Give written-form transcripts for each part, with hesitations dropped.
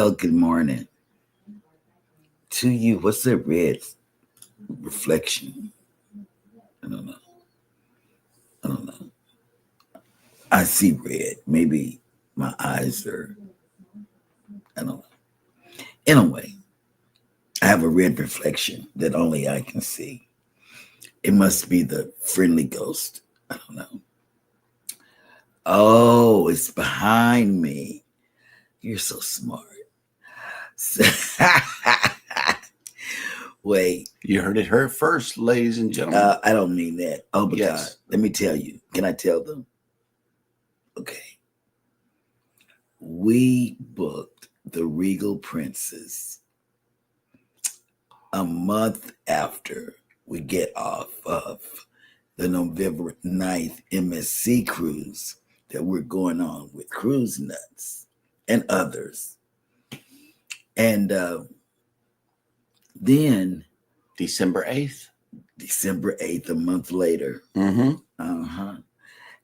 Well, good morning to you. What's that red reflection? I don't know. I don't know. I see red. Maybe my eyes are. I don't know. Anyway, I have a red reflection that only I can see. It must be the friendly ghost. I don't know. Oh, it's behind me. You're so smart. Wait, You heard it here first, ladies and gentlemen. I don't mean that. Oh my God. Yes. Let me tell you. Can I tell them? Okay. We booked the Regal Princess a month after we get off of the November 9th MSC cruise that we're going on with Cruise Nuts and others. And then December 8th. December 8th, a month later. Mm-hmm. Uh-huh.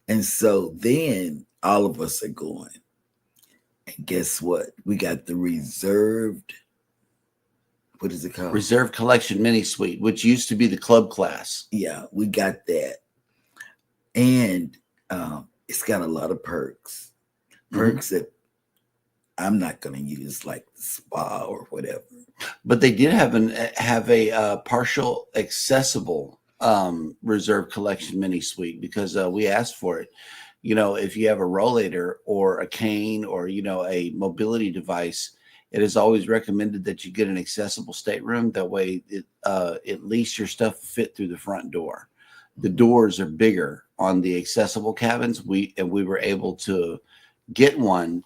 And so then all of us are going. And guess what? We got the reserved, what is it called? Reserve Collection Mini Suite, which used to be the club class. Yeah, we got that. And it's got a lot of perks. Perks that I'm not going to use, like the spa or whatever. But they did have a partial accessible Reserve Collection Mini Suite because we asked for it. You know, if you have a rollator or a cane or, you know, a mobility device, it is always recommended that you get an accessible stateroom. That way, at least your stuff fit through the front door. The doors are bigger on the accessible cabins. We were able to get one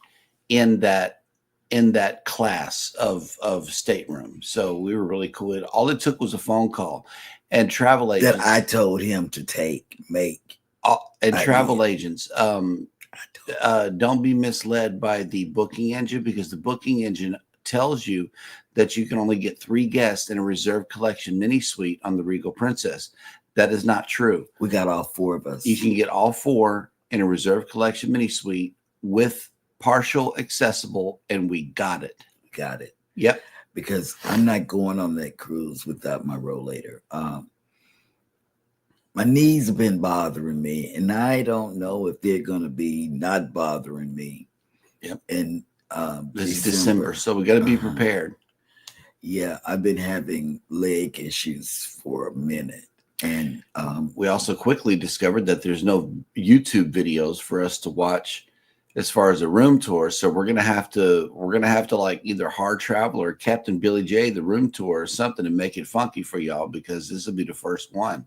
in that class of stateroom. So we were really cool. All it took was a phone call, and travel agents that I told him to make. And travel agents, don't be misled by the booking engine, because the booking engine tells you that you can only get 3 guests in a Reserve Collection Mini Suite on the Regal Princess. That is not true. We got all 4 of us. You can get all 4 in a Reserve Collection Mini Suite with partial accessible, and we got it. Got it. Yep. Because I'm not going on that cruise without my rollator. My knees have been bothering me, and I don't know if they're going to be not bothering me. Yep. And this is December, so we got to be prepared. Yeah, I've been having leg issues for a minute, and we also quickly discovered that there's no YouTube videos for us to watch as far as a room tour. So we're gonna have to like either Hard Travel or Captain Billy J, the room tour or something, to make it funky for y'all, because this will be the first one.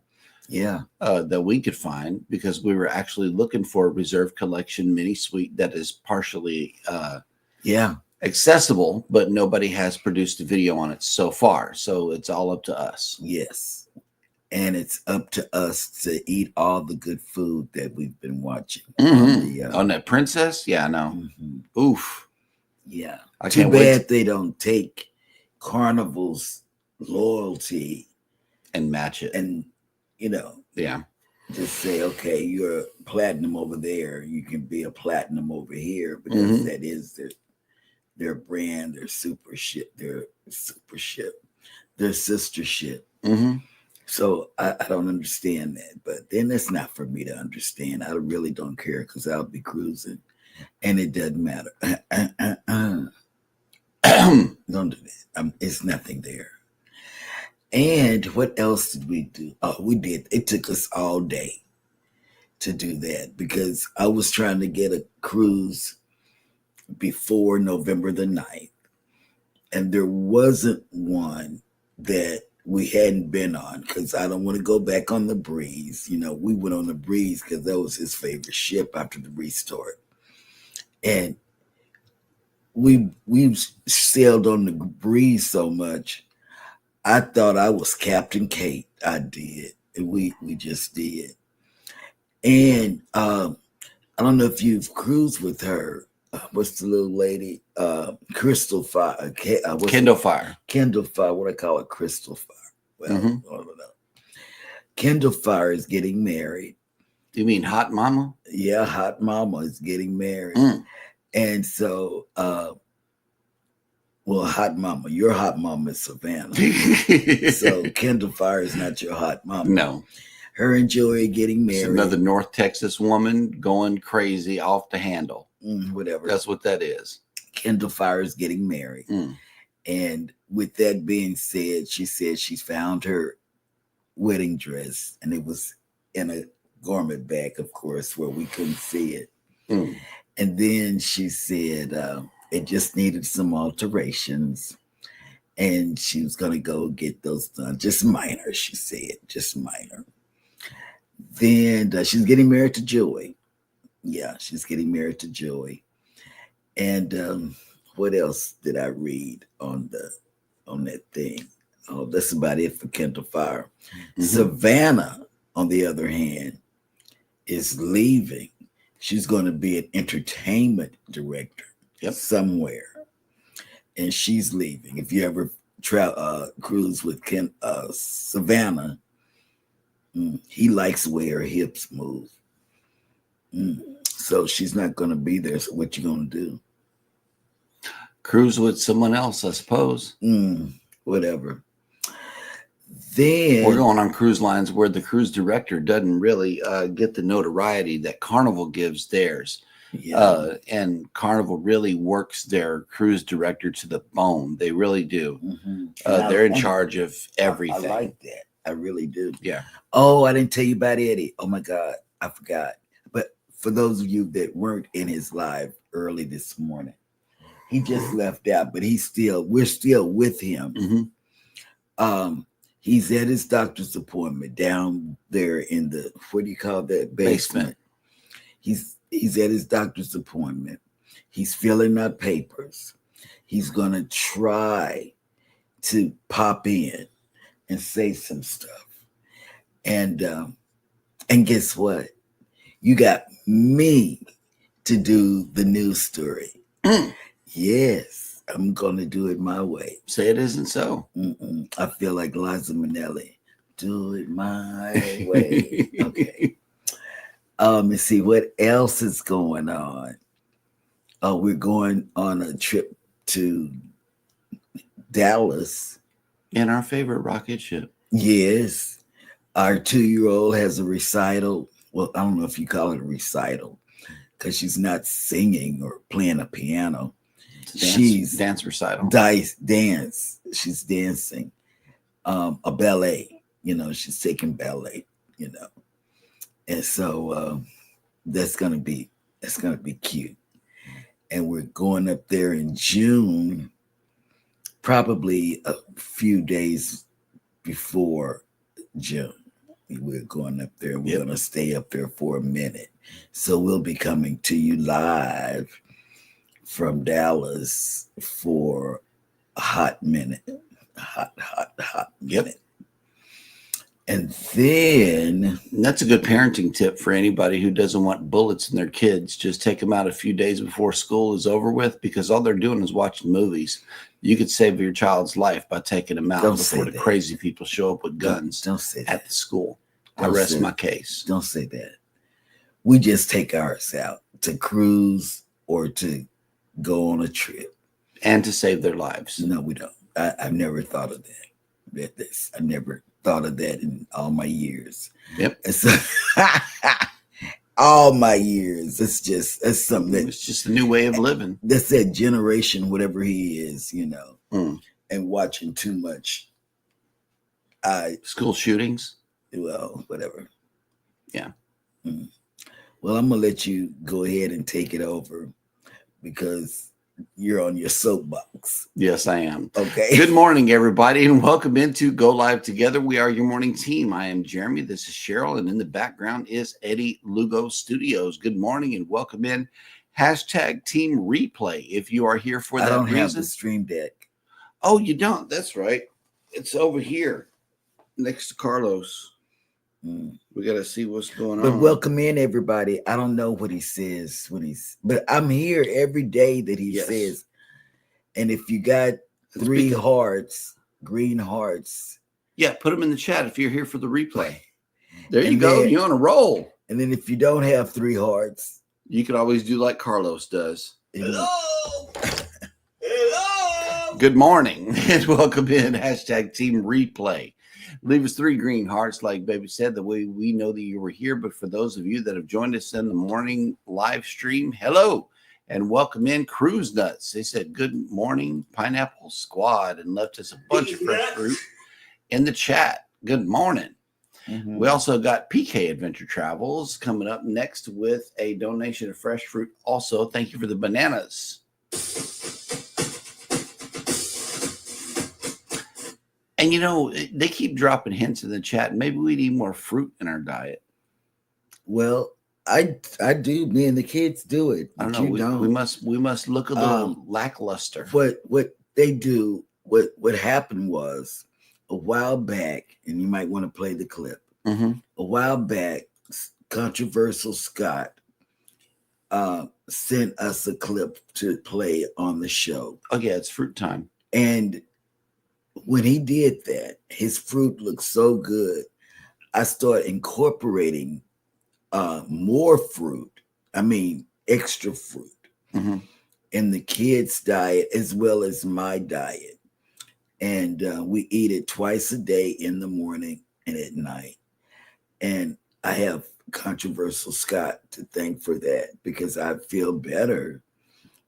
Yeah, that we could find, because we were actually looking for a Reserve Collection Mini Suite that is partially accessible, but nobody has produced a video on it so far. So it's all up to us. Yes. And it's up to us to eat all the good food that we've been watching on that Princess. Yeah, I know. Oof. Yeah. I Too can't bad wait they don't take Carnival's loyalty and match it. And, you know, just say, okay, you're a platinum over there, you can be a platinum over here, because that is their brand, their super ship, their sister ship. So I don't understand that, but then it's not for me to understand. I really don't care, because I'll be cruising and it doesn't matter. Don't do that. It's nothing there. And what else did we do? Oh, we did. It took us all day to do that, because I was trying to get a cruise before November the 9th. And there wasn't one that we hadn't been on, because I don't want to go back on the Breeze. You know, we went on the Breeze because that was his favorite ship after the restart. And we sailed on the Breeze so much, I thought I was Captain Kate. I did. And we just did. And I don't know if you've cruised with her. What's the little lady? Crystal Fire. Kindle Fire. Kindle Fire. What I call it? Crystal Fire. Well, I don't know. Kindle Fire is getting married. You mean Hot Mama? Yeah, Hot Mama is getting married. And so Well, hot mama. Your hot mama is Savannah. So Kendall Fire is not your hot mama. No. Her and Joey getting married. It's another North Texas woman going crazy off the handle. Whatever. That's what that is. Kendall Fire is getting married. And with that being said, she said she found her wedding dress, and it was in a garment bag, of course, where we couldn't see it. And then she said it just needed some alterations, and she was going to go get those done. Just minor, she said, just minor. Then she's getting married to Joey. Yeah, she's getting married to Joey. And what else did I read on that thing? Oh, that's about it for Kendall Fire. Savannah, on the other hand, is leaving. She's going to be an entertainment director somewhere, and she's leaving. If you ever cruise with Savannah, he likes the way her hips move. So she's not going to be there. So what you going to do? Cruise with someone else, I suppose. Whatever. Then we're going on cruise lines where the cruise director doesn't really get the notoriety that Carnival gives theirs. And Carnival really works their cruise director to the bone. They really do. They're in charge of everything. I like that. I really do. Yeah. Oh, I didn't tell you about Eddie. Oh my God, I forgot. But for those of you that weren't in his live early this morning, he just left out, but we're still with him. He's at his doctor's appointment down there in the, what do you call that? Basement. He's at his doctor's appointment. He's filling out papers. He's going to try to pop in and say some stuff. And guess what? You got me to do the news story. Yes, I'm going to do it my way. Say it isn't so. I feel like Liza Minnelli. Do it my way. Okay. Let's see what else is going on. We're going on a trip to Dallas. In our favorite rocket ship. Yes. Our 2-year-old has a recital. Well, I don't know if you call it a recital because she's not singing or playing a piano. She's dance recital. Dance. She's dancing. A ballet. She's taking ballet, And so that's gonna be cute. And we're going up there in June, probably a few days before June. We're going up there. We're gonna stay up there for a minute. So we'll be coming to you live from Dallas for a hot minute. Hot minute. And then that's a good parenting tip for anybody who doesn't want bullets in their kids. Just take them out a few days before school is over with, because all they're doing is watching movies. You could save your child's life by taking them out before the crazy people show up with guns at the school. I rest my case. Don't say that. We just take ours out to cruise or to go on a trip. And to save their lives. No, we don't. I've never thought of that. I never thought of that in all my years. Yep. So, all my years. That's something that it's just a new way of living. That's that generation, whatever he is, and watching too much. School shootings. Well, whatever. Yeah. Well, I'm gonna let you go ahead and take it over because you're on your soapbox. Yes, I am. Okay. Good morning, everybody, and welcome into Go Live Together. We are your morning team. I am Jeremy. This is Cheryl, and in the background is Eddie Lugo Studios. Good morning and welcome in. Hashtag Team Replay. If you are here for that reason. I don't have the Stream Deck. Oh, you don't? That's right. It's over here next to Carlos. We got to see what's going on. But welcome in, everybody. I don't know what he says but I'm here every day that he says. And if you got 3 hearts, green hearts. Yeah, put them in the chat if you're here for the replay. There you go. You're on a roll. And then if you don't have 3 hearts, you could always do like Carlos does. Hello. Good morning and welcome in. Hashtag Team Replay. Leave us 3 green hearts, like Baby said, the way we know that you were here. But for those of you that have joined us in the morning live stream, hello and welcome in. Cruise Nuts. They said good morning, Pineapple Squad, and left us a bunch of fresh fruit in the chat. Good morning. Mm-hmm. We also got PK Adventure Travels coming up next with a donation of fresh fruit. Also, thank you for the bananas. And you know, they keep dropping hints in the chat. Maybe we need more fruit in our diet. Well, I do. Me and the kids do it. I don't know. We must look a little lackluster. What they do? What happened was a while back, and you might want to play the clip. Mm-hmm. A while back, Controversial Scott sent us a clip to play on the show. Oh yeah, it's fruit time. And when he did that, his fruit looked so good. I started incorporating more fruit. I mean, extra fruit in the kids' diet as well as my diet. And we eat it twice a day in the morning and at night. And I have Controversial Scott to thank for that because I feel better,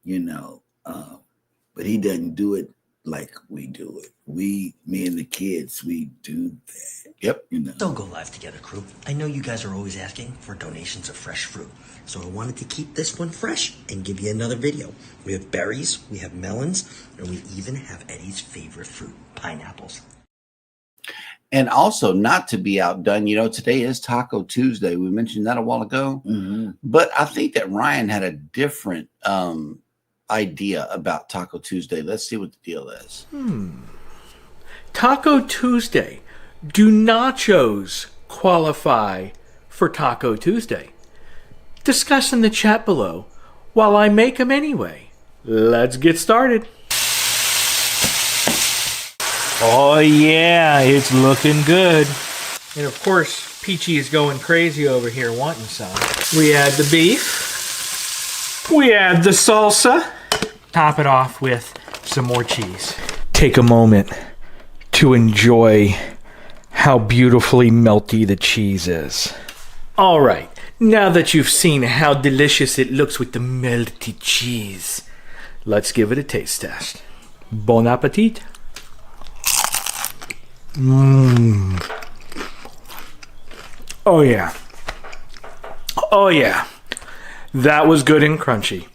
you know. But he doesn't do it like we do it. Me and the kids, we do that. Yep. You know. So go live together, crew. I know you guys are always asking for donations of fresh fruit. So I wanted to keep this one fresh and give you another video. We have berries, we have melons, and we even have Eddie's favorite fruit, pineapples. And also, not to be outdone, you know, today is Taco Tuesday. We mentioned that a while ago. Mm-hmm. But I think that Ryan had a different idea about Taco Tuesday. Let's see what the deal is. Taco Tuesday. Do nachos qualify for Taco Tuesday? Discuss in the chat below while I make them anyway. Let's get started. Oh yeah, it's looking good. And of course, Peachy is going crazy over here wanting some. We add the beef. We add the salsa. Top it off with some more cheese. Take a moment to enjoy how beautifully melty the cheese is. All right, now that you've seen how delicious it looks with the melty cheese, let's give it a taste test. Bon appetit. Oh yeah. Oh yeah. That was good and crunchy.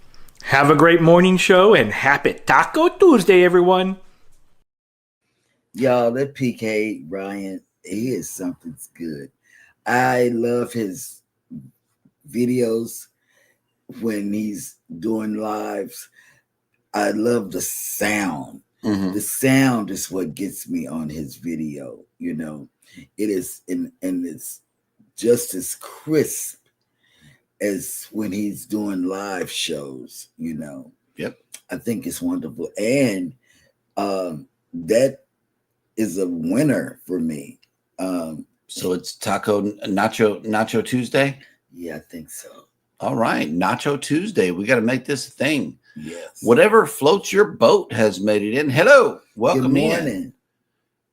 Have a great morning show and happy Taco Tuesday, everyone. Y'all, that PK Ryan, he is something good. I love his videos when he's doing lives. I love the sound. The sound is what gets me on his video. You know, it is, and it's just as crisp as when he's doing live shows. You know, Yep. I think it's wonderful, and that is a winner for me. So it's Nacho Tuesday? Yeah, I think so. All right. Nacho Tuesday. We got to make this a thing. Yes. Whatever floats your boat has made it in. Hello. Welcome Good morning. in.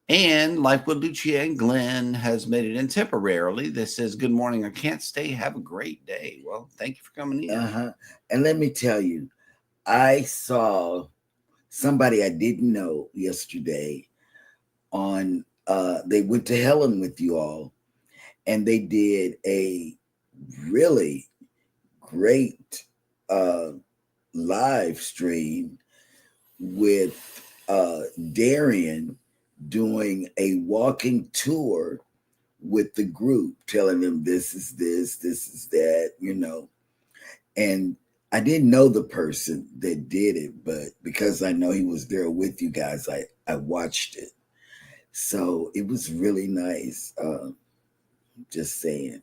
And Life with Lucia and Glenn has made it in temporarily. This says, good morning. I can't stay. Have a great day. Well, thank you for coming in. And let me tell you, I saw somebody I didn't know yesterday on they went to Helen with you all, and they did a really great live stream with Darian doing a walking tour with the group, telling them this is this, this is that, you know. And I didn't know the person that did it, but because I know he was there with you guys, I watched it. So it was really nice. Just saying.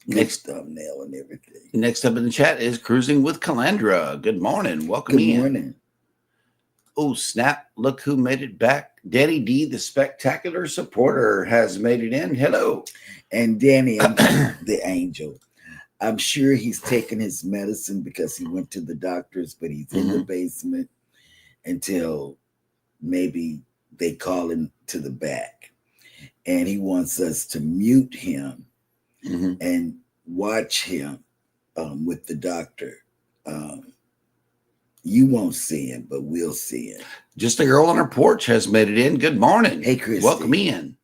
Next thumbnail and everything. Next up in the chat is Cruising with Calandra. Good morning. Welcome in. Good morning. Oh, snap. Look who made it back. Danny D, the spectacular supporter, has made it in. Hello. And Danny, the angel. I'm sure he's taking his medicine because he went to the doctors, but he's in the basement until maybe they call him to the back, and he wants us to mute him and watch him with the doctor. You won't see him, but we'll see him. Just a girl on her porch has made it in. Good morning. Hey, Christy. Welcome in.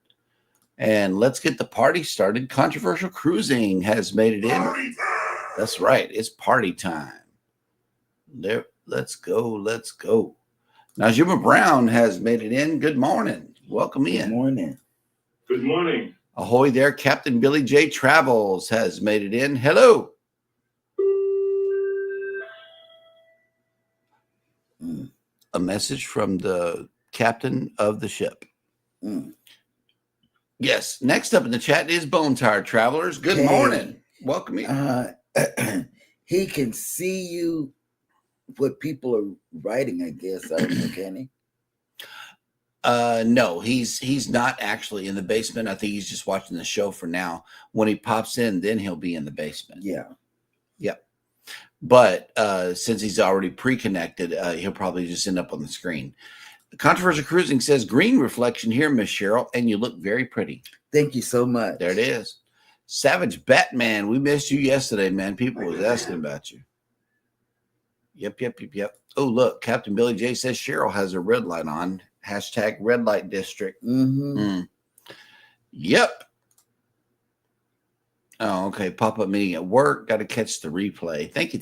And let's get the party started. Controversial Cruising has made it in. That's right. It's party time. There. Let's go. Let's go. Now, Juma Brown has made it in. Good morning. Welcome in. Good morning. Good morning. Ahoy there. Captain Billy J. Travels has made it in. Hello. A message from the captain of the ship. Yes. Next up in the chat is Bone Tired Travelers. Good morning. Welcome in. He can see you, what people are writing, I guess. I don't know, can he? No, he's not actually in the basement. I think he's just watching the show for now. When he pops in, then he'll be in the basement. Yeah. Yep. But since he's already pre-connected, he'll probably just end up on the screen. Controversial Cruising says, green reflection here, Miss Cheryl, and you look very pretty. Thank you so much. There it is. Savage Batman, we missed you yesterday, man. People was asking about you. Yep. Oh, look, Captain Billy J says Cheryl has a red light on. Hashtag red light district. Yep. Oh, okay. Pop-up meeting at work. Got to catch the replay. Thank you.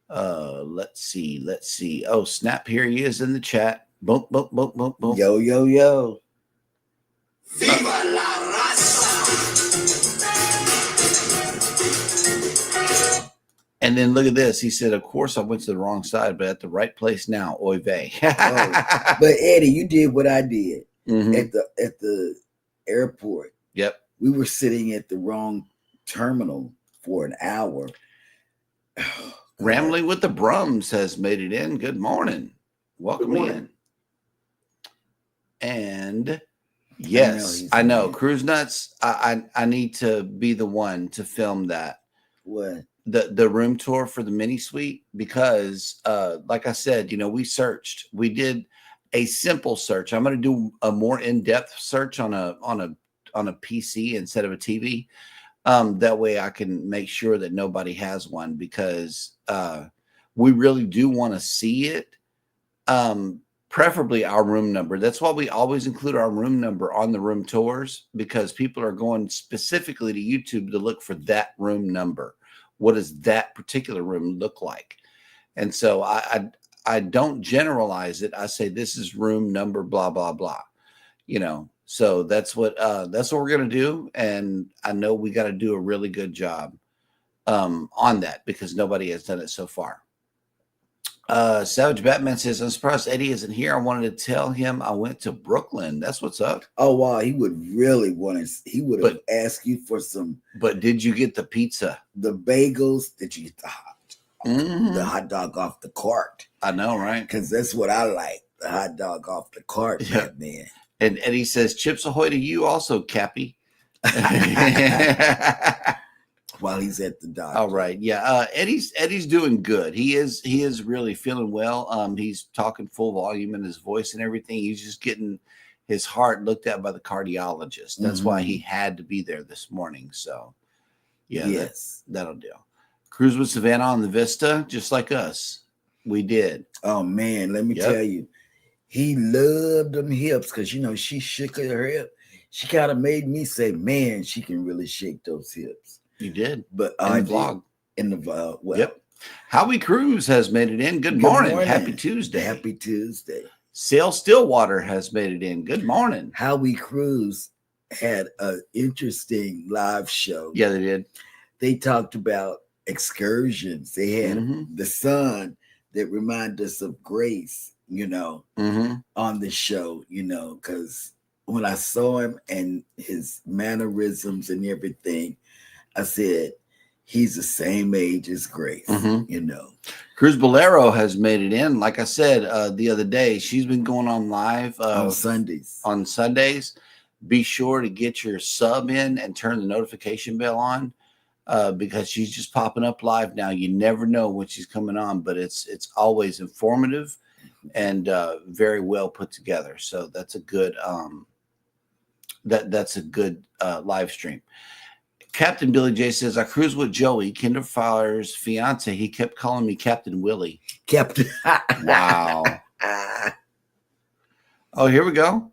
Let's see. Oh, Snap, here he is in the chat. Boom. Yo. Viva la And then look at this. He said, of course, I went to the wrong side, but at the right place now. Oy vey. But Eddie, you did what I did at the airport. Yep. We were sitting at the wrong terminal for an hour. Rambling with the Brums has made it in. Good morning. Welcome in. And yes, I know. Cruise Nuts, I need to be the one to film that. What? The room tour for the mini suite, because like I said, we searched. We did a simple search. I'm going to do a more in-depth search on a PC instead of a TV. That way I can make sure that nobody has one, because we really do want to see it. Preferably our room number. That's why we always include our room number on the room tours, because people are going specifically to YouTube to look for that room number. What does that particular room look like? And so I don't generalize it. I say this is room number blah blah blah. So that's what we're gonna do. And I know we got to do a really good job on that, because nobody has done it so far. Savage Batman says, I'm surprised Eddie isn't here. I wanted to tell him I went to Brooklyn. That's what's up. Oh, wow. He would really want to. He would have asked you for some. But did you get the pizza? The bagels? Did you get the hot dog off the cart? I know, right? Because that's what I like. The hot dog off the cart, man. And Eddie says, Chips ahoy to you also, Cappy. While he's at the doctor. All right. Yeah. Eddie's doing good. He is really feeling well. He's talking full volume in his voice and everything. He's just getting his heart looked at by the cardiologist. That's why he had to be there this morning. So yeah, yes, that'll do. Cruise with Savannah on the Vista, just like us. We did. Oh man, let me tell you, he loved them hips, because she shook her hip. She kind of made me say, man, she can really shake those hips. You did, but in the vlog. In the vlog, well. Yep. Howie Cruz has made it in. Good morning. Happy Tuesday. Happy Tuesday. Sail Stillwater has made it in. Good morning. Howie Cruz had an interesting live show. Yeah, they did. They talked about excursions. They had the sun that reminded us of Grace, on the show, because when I saw him and his mannerisms and everything, I said, he's the same age as Grace, Cruz Bolero has made it in. Like I said the other day, she's been going on live on Sundays. On Sundays, be sure to get your sub in and turn the notification bell on, because she's just popping up live now. You never know when she's coming on, but it's always informative and very well put together. So that's a good that's a good live stream. Captain Billy J says, I cruised with Joey, Kinderfire's fiance. He kept calling me Captain Willie. Captain. Wow. Oh, here we go.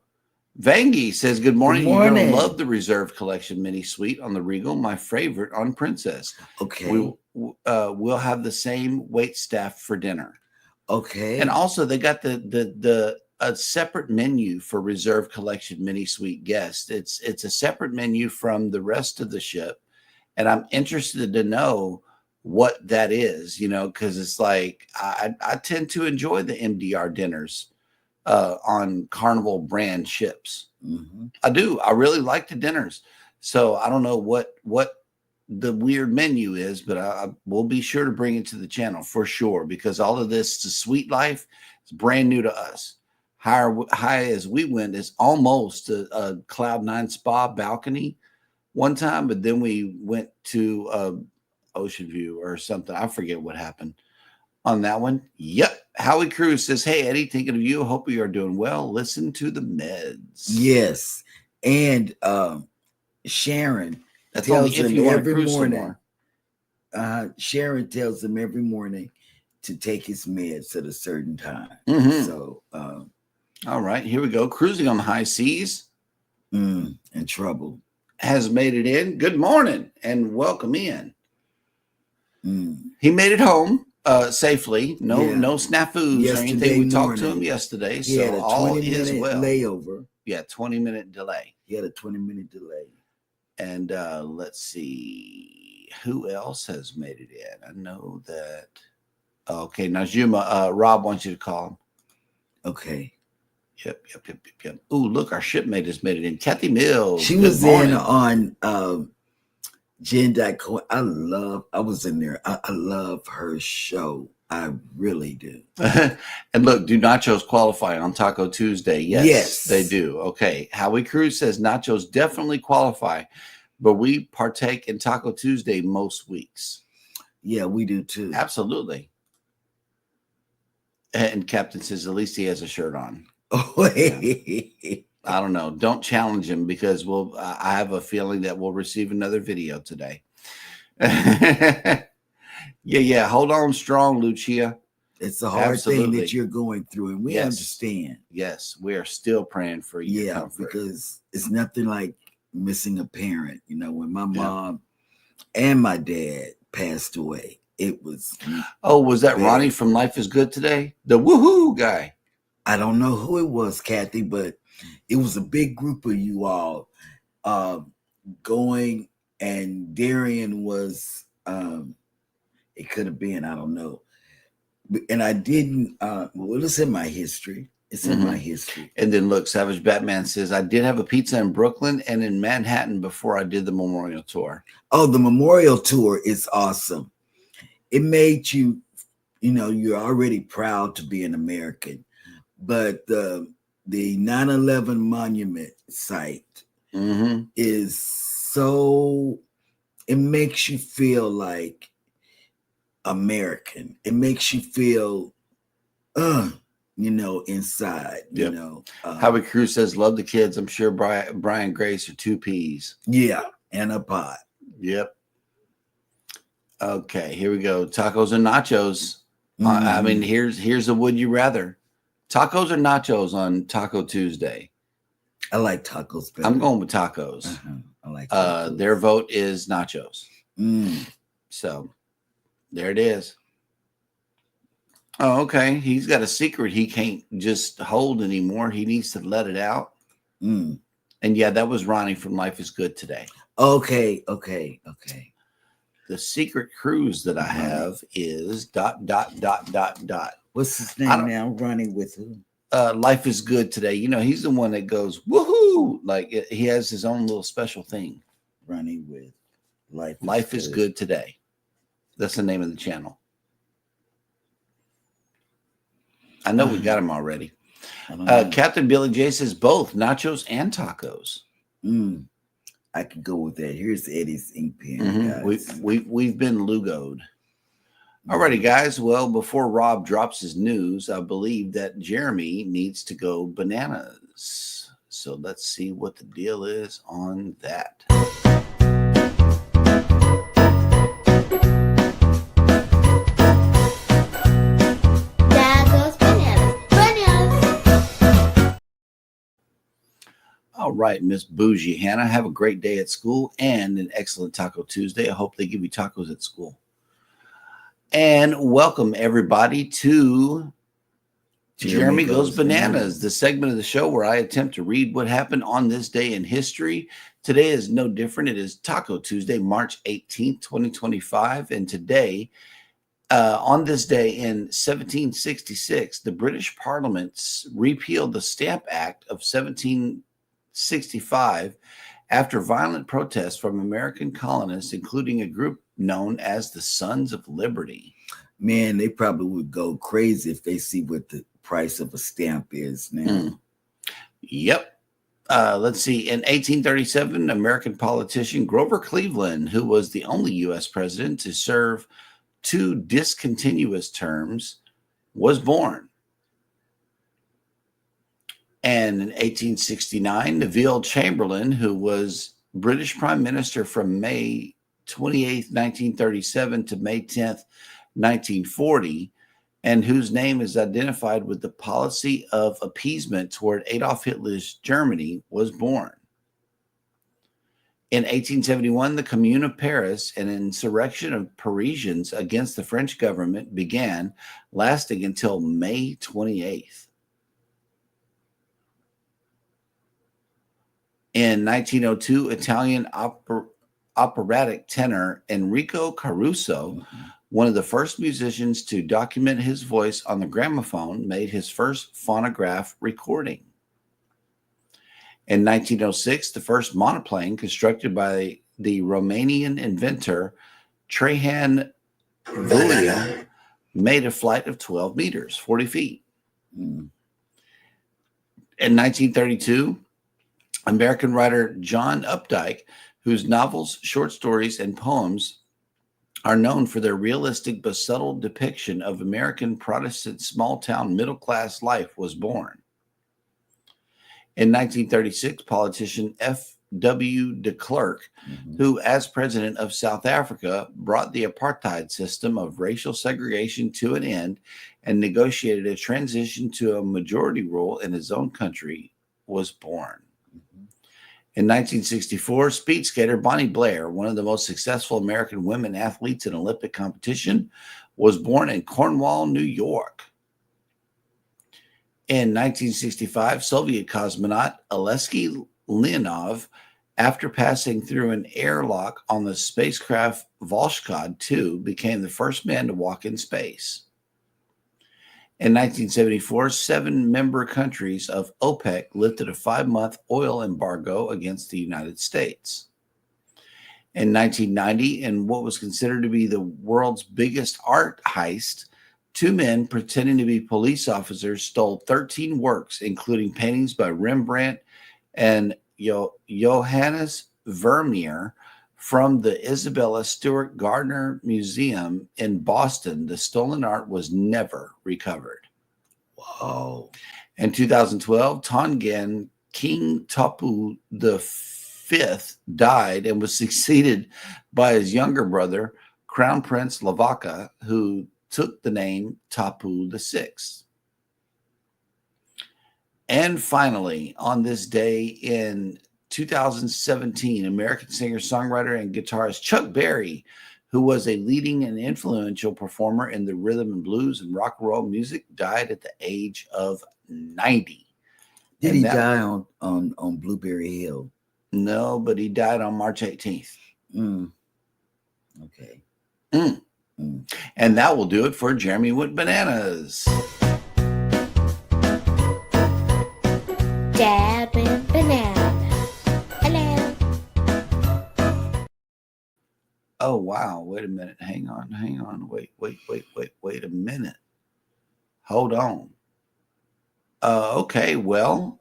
Vangie says, good morning. Good You're going morning. to love the Reserve Collection mini suite on the Regal, my favorite on Princess. Okay. We'll have the same wait staff for dinner. Okay. And also they got the a separate menu for Reserve Collection mini suite guests. It's a separate menu from the rest of the ship. And I'm interested to know what that is, because it's like I tend to enjoy the MDR dinners on Carnival brand ships. Mm-hmm. I do. I really like the dinners. So I don't know what the weird menu is, but I will be sure to bring it to the channel for sure, because all of this to Suite Life is brand new to us. High as we went is almost a Cloud 9 spa balcony one time, but then we went to Ocean View or something. I forget what happened on that one. Yep. Howie Cruz says, hey, Eddie, thinking of you. Hope you are doing well. Listen to the meds. Yes. And Sharon That's tells only if him you want to every cruise some morning. more. Sharon tells him every morning to take his meds at a certain time. Mhm. So, all right, here we go. Cruising on the high seas. in trouble. Has made it in. Good morning and welcome in. Mm. He made it home safely. No snafus or anything. Yesterday We talked to morning, him yesterday, He had so a all 20-minute is well. layover. Yeah, 20-minute delay. He had a 20-minute delay. And let's see who else has made it in. I know that. Okay, Najuma, Rob wants you to call him. Okay. Yep. Ooh, look, our shipmate has made it in. Kathy Mills. She good was morning. in on Jen.co. I was in there. I love her show. I really do. And look, do nachos qualify on Taco Tuesday? Yes, they Yes. do. Okay. Howie Cruz says nachos definitely qualify, but we partake in Taco Tuesday most weeks. Yeah, we do too. Absolutely. And Captain says at least he has a shirt on. Oh, Yeah. I don't know. Don't challenge him, because I have a feeling that we'll receive another video today. Yeah. Hold on strong, Lucia. It's a hard thing Absolutely. that you're going through, and we Yes. understand. Yes, we are still praying for your Yeah, comfort. because it's nothing like missing a parent. When my mom and my dad passed away, it was. Oh, was that bad. Ronnie from Life is Good Today? The woohoo guy. I don't know who it was, Kathy, but it was a big group of you all going, and Darian was. It could have been, I don't know, and I didn't. Well, it's in my history. It's in my history. And then look, Savage Batman says, I did have a pizza in Brooklyn and in Manhattan before I did the memorial tour. Oh, the memorial tour is awesome. It made you, you're already proud to be an American, but the 9/11 monument site is so. It makes you feel like American. It makes you feel, inside. Yep. Howie Cruz says, love the kids. I'm sure Brian Grace are 2 peas. Yeah, and a pot. Yep. Okay, here we go. Tacos and nachos. I mean, here's a would you rather. Tacos or nachos on Taco Tuesday? I like tacos better. I'm going with tacos. I like tacos. Their vote is nachos. Mm. So there it is. Oh, okay. He's got a secret he can't just hold anymore. He needs to let it out. Mm. And yeah, that was Ronnie from Life is Good Today. Okay. The secret cruise that I have is ... What's his name now? Running with who? Life is Good Today. He's the one that goes, woohoo! Like he has his own little special thing. Running with Life is Good Today. That's the name of the channel. I know we got him already. Captain Billy J says both nachos and tacos. I could go with that. Here's Eddie's ink pen. Guys. We've been Lugo'd. Alrighty, guys. Well, before Rob drops his news, I believe that Jeremy needs to go bananas. So let's see what the deal is on that. Dad goes bananas. Bananas. All right, Miss Bougie Hannah, have a great day at school and an excellent Taco Tuesday. I hope they give you tacos at school. And welcome everybody to Jeremy Goes Bananas, the segment of the show where I attempt to read what happened on this day in history. Today is no different. It is Taco Tuesday, March 18th, 2025. And today, on this day in 1766, the British Parliament repealed the Stamp Act of 1765 after violent protests from American colonists, including a group known as the Sons of Liberty. Man, they probably would go crazy if they see what the price of a stamp is now. Yep. Let's see. In 1837, American politician Grover Cleveland, who was the only U.S. president to serve 2 discontinuous terms, was born. And in 1869, Neville Chamberlain, who was British Prime Minister from May 28th, 1937 to May 10th, 1940, and whose name is identified with the policy of appeasement toward Adolf Hitler's Germany, was born. In 1871, the Commune of Paris, an insurrection of Parisians against the French government, began, lasting until May 28th. In 1902, Italian operatic tenor Enrico Caruso, one of the first musicians to document his voice on the gramophone, made his first phonograph recording. In 1906, the first monoplane constructed by the Romanian inventor Traian Vulea made a flight of 12 meters, 40 feet. In 1932, American writer John Updike, whose novels, short stories, and poems are known for their realistic but subtle depiction of American Protestant small-town middle-class life, was born. In 1936, politician F.W. de Klerk, who, as president of South Africa, brought the apartheid system of racial segregation to an end and negotiated a transition to a majority rule in his own country, was born. In 1964, speed skater Bonnie Blair, one of the most successful American women athletes in Olympic competition, was born in Cornwall, New York. In 1965, Soviet cosmonaut Alexei Leonov, after passing through an airlock on the spacecraft Volshkod 2, became the first man to walk in space. In 1974, 7 member countries of OPEC lifted a 5-month oil embargo against the United States. In 1990, in what was considered to be the world's biggest art heist, 2 men pretending to be police officers stole 13 works, including paintings by Rembrandt and Johannes Vermeer, from the Isabella Stewart Gardner Museum in Boston. The stolen art was never recovered. Wow. In 2012, Tongan King Tapu V died and was succeeded by his younger brother, Crown Prince Lavaka, who took the name Tapu VI. And finally, on this day in 2017, American singer, songwriter, and guitarist Chuck Berry, who was a leading and influential performer in the rhythm and blues and rock and roll music, died at the age of 90. Did he die on Blueberry Hill? No, but he died on March 18th. Okay. And that will do it for Jeremy Went Bananas. Dad went bananas. Hello. Oh, wow. Wait a minute. Hang on. Wait a minute. Hold on. Okay, well,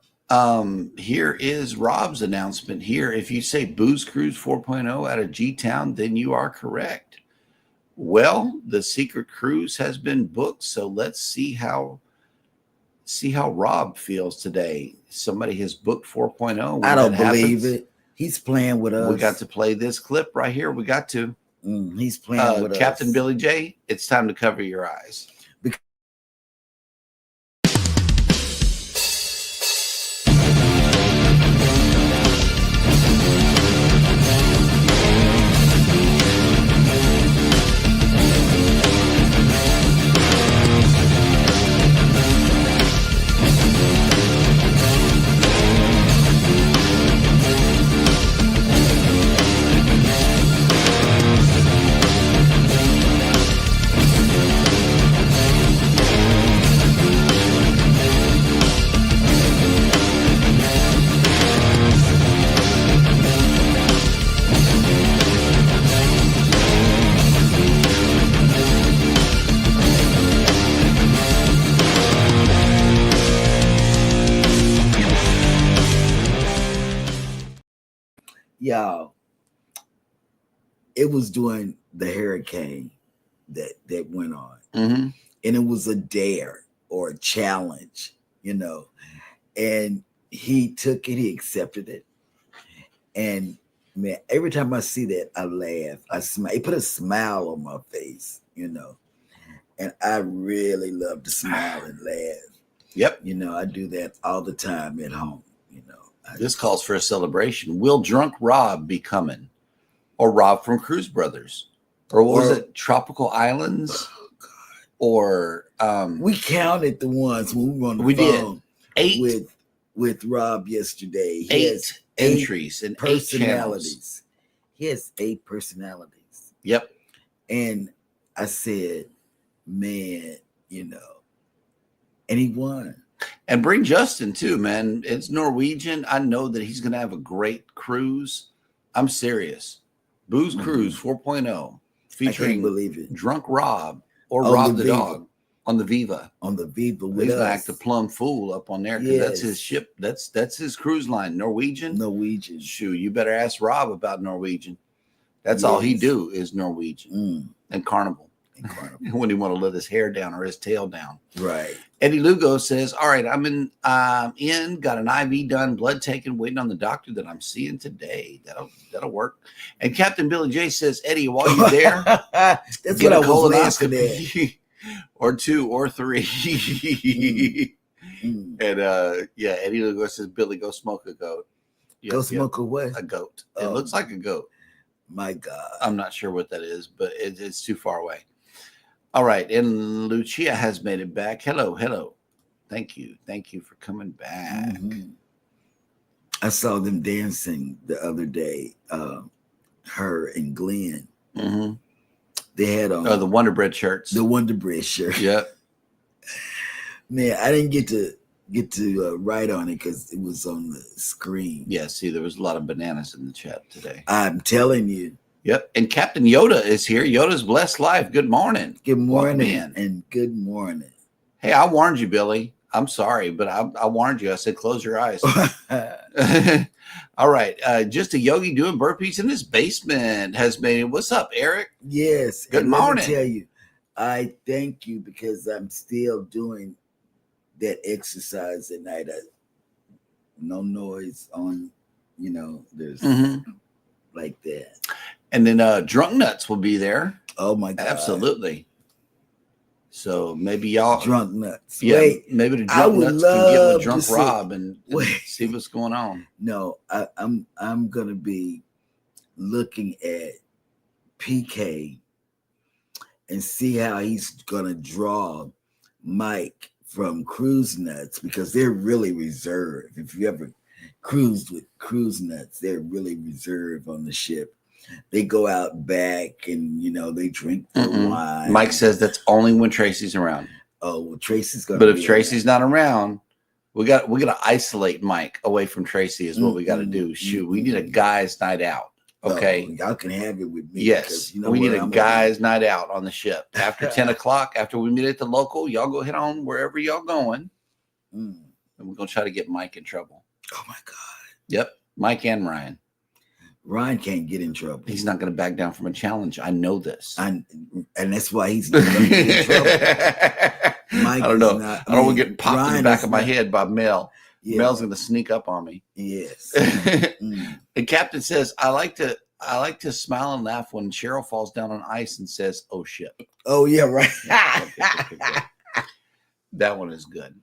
here is Rob's announcement here. If you say Booze Cruise 4.0 out of G-Town, then you are correct. Well, the secret cruise has been booked, so let's see how Rob feels today. Somebody has booked 4.0. I don't believe it. He's playing with us. We got to play this clip right here. We got to. He's playing with Captain us. Billy J, it's time to cover your eyes. Y'all, it was during the hurricane that went on, Mm-hmm. and it was a dare or a challenge, and he took it, he accepted it, and man, every time I see that, I laugh, I smile. It put a smile on my face, and I really love to smile and laugh. Yep. I do that all the time at home. This calls for a celebration. Will Drunk Rob be coming? Or Rob from Cruise Brothers? Or what was it? Tropical Islands? Or we counted the ones when we were on the phone. Did 8 with Rob yesterday. He 8 has entries and 8 personalities. He has 8 personalities. Yep. And I said, man, and he won. And bring Justin too, man. It's Norwegian. I know that he's going to have a great cruise. I'm serious. Booze Cruise 4.0 featuring I can't believe it. Drunk Rob or On Rob the the Viva. Dog on the Viva. On the Viva with He's us. going to act a plum fool up on there because that's Yes. his ship. That's his cruise line. Norwegian. Shoot, you better ask Rob about Norwegian. That's all he Yes. do is Norwegian and Carnival. When he want to let his hair down or his tail down. Right. Eddie Lugo says, all right, I'm in, got an IV done, blood taken, waiting on the doctor that I'm seeing today. That'll work. And Captain Billy J says, Eddie, while you're there, that's get what I a was laughing at. colonoscopy or 2 or 3. And Eddie Lugo says, Billy, go smoke a goat. Go smoke a what? A goat. It looks like a goat. My God. I'm not sure what that is, but it's too far away. All right. And Lucia has made it back. Hello. Thank you for coming back. I saw them dancing the other day, her and Glenn. They had on the Wonder Bread shirts. The Wonder Bread shirt. Yep. Man, I didn't get to write on it because it was on the screen. Yeah, see, there was a lot of bananas in the chat today. I'm telling you. Yep. And Captain Yoda is here. Yoda's Blessed Life. Good morning. Good morning. And good morning. Hey, I warned you, Billy. I'm sorry, but I warned you. I said, close your eyes. All right. Just a yogi doing burpees in his basement has made it. What's up, Eric? Yes. Good morning. Let me tell you, I thank you because I'm still doing that exercise at night. No noise on, there's like that. And then Drunk Nuts will be there. Oh my God. Absolutely. So maybe y'all Drunk Nuts. Yeah, Wait, maybe the Drunk Nuts can get with Drunk Rob and see what's going on. No, I'm gonna be looking at PK and see how he's gonna draw Mike from Cruise Nuts because they're really reserved. If you ever cruised with Cruise Nuts, they're really reserved on the ship. They go out back and they drink the wine. Mike says that's only when Tracy's around. Oh well, Tracy's gonna. But if Tracy's not around, we got to isolate Mike away from Tracy. Is what we got to do. Shoot, we need a guys' night out. Okay, y'all can have it with me. Yes, we need a guys' night out on the ship after 10 o'clock. After we meet at the local, y'all go head on wherever y'all going, and we're gonna try to get Mike in trouble. Oh my God. Yep, Mike and Ryan. Ryan can't get in trouble. He's not going to back down from a challenge. I know this. And that's why he's not going to get in trouble. Mike I don't is know. not- I don't want mean, to get popped in Ryan the back is of my not- head by Mel. Yeah. Mel's going to sneak up on me. Yes. The captain says, I like to smile and laugh when Cheryl falls down on ice and says, "Oh shit." Oh yeah, right. That one is good.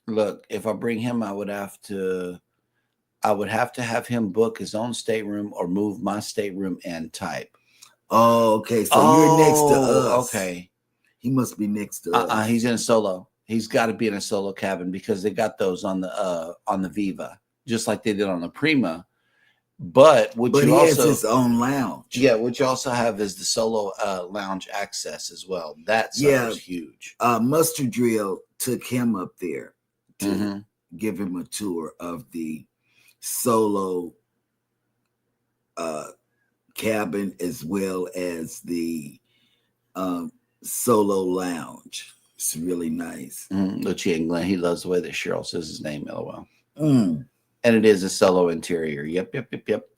Look, if I bring him, I would have to have him book his own stateroom or move my stateroom and type. Oh, okay. So you're next to us. Okay. He must be next to us. He's in a solo. He's got to be in a solo cabin because they got those on the Viva, just like they did on the Prima. But he has his own lounge. Yeah, what you also have is the solo lounge access as well. That's huge. Mustard Drill took him up there to Mm-hmm. give him a tour of the solo cabin as well as the solo lounge. It's really nice. Lucia and Glenn, he loves the way that Cheryl says his name, LOL. Mm. And it is a solo interior. Yep.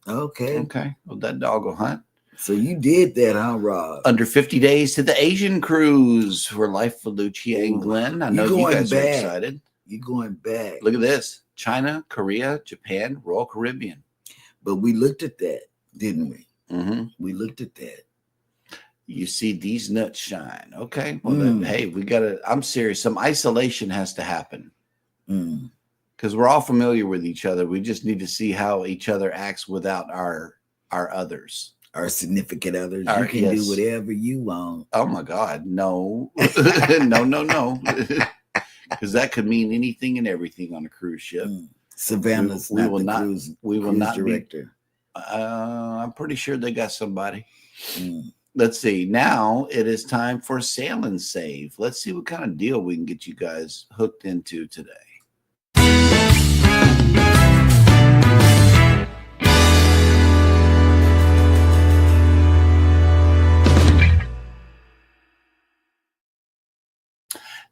Okay. Okay. Well, that dog will hunt. So you did that, huh, Rob? Under 50 days to the Asian cruise for life for Lucia and Glenn. I know you guys are excited. You're going back. Look at this. China, Korea, Japan, Royal Caribbean. But we looked at that, didn't we? Mm-hmm. We looked at that. You see these nuts shine. Okay. Well, then, hey, we got to, I'm serious. Some isolation has to happen. Because we're all familiar with each other. We just need to see how each other acts without our others. Our significant others. You can do whatever you want. Oh, my God. No. No. Because that could mean anything and everything on a cruise ship. Savannah's we not will the not, cruise, we will cruise not director. I'm pretty sure they got somebody. Let's see. Now it is time for Sail and Save. Let's see what kind of deal we can get you guys hooked into today.